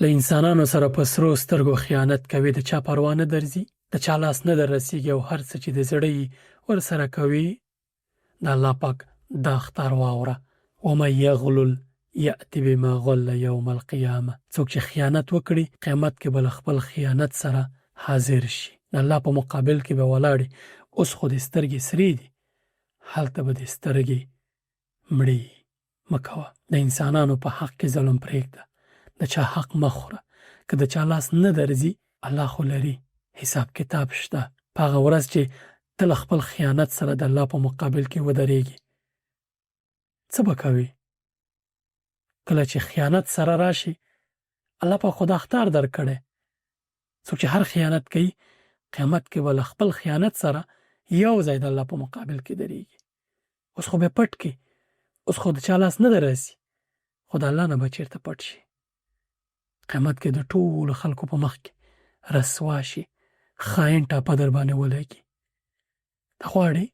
له انسانانو سره په سرو سترګو خیانت کوي، د چا پروا نه درځي، د چا لاس نه در رسیږي او هر څه چې د زړه یې ورسره کوي. د الله پاک دا اخطار واوره: ومن یغلل یأتی بما غل یوم القیامه. څوک چې خیانت وکړي قیامت کې به له خپل خیانت سره حاضر شي. د الله په مقابل کې به ولاړې. اوس خو د سترګې سرې دي، هلته به د سترګې مړې. مه کوه، د انسانانو په حق کې ظلم پرېږده، د چا حق مه خوره. که د چا لاس نه درځي، الله خو لري، حساب کتاب شته. په هغه ورځ چې ته له خپل خیانت سره د الله په مقابل کې ودرېږي، څه به کوې؟ کله چې خیانت سره راشي، الله په خدا اختار درکړی. څوک چې هر خیانت کوي، قیامت کې به له خپل خیانت سره یو ځای د الله په مقابل کې درېږي. اوس خو به پټ کې، اوس خو د چا لاس نه دررسي، خو د الله نه به چېرته پټ شي. قیامت کې د ټولو خلکو په مخ کې رسوا شي، خاین ټاپه در باندې ولګي. ته غواړې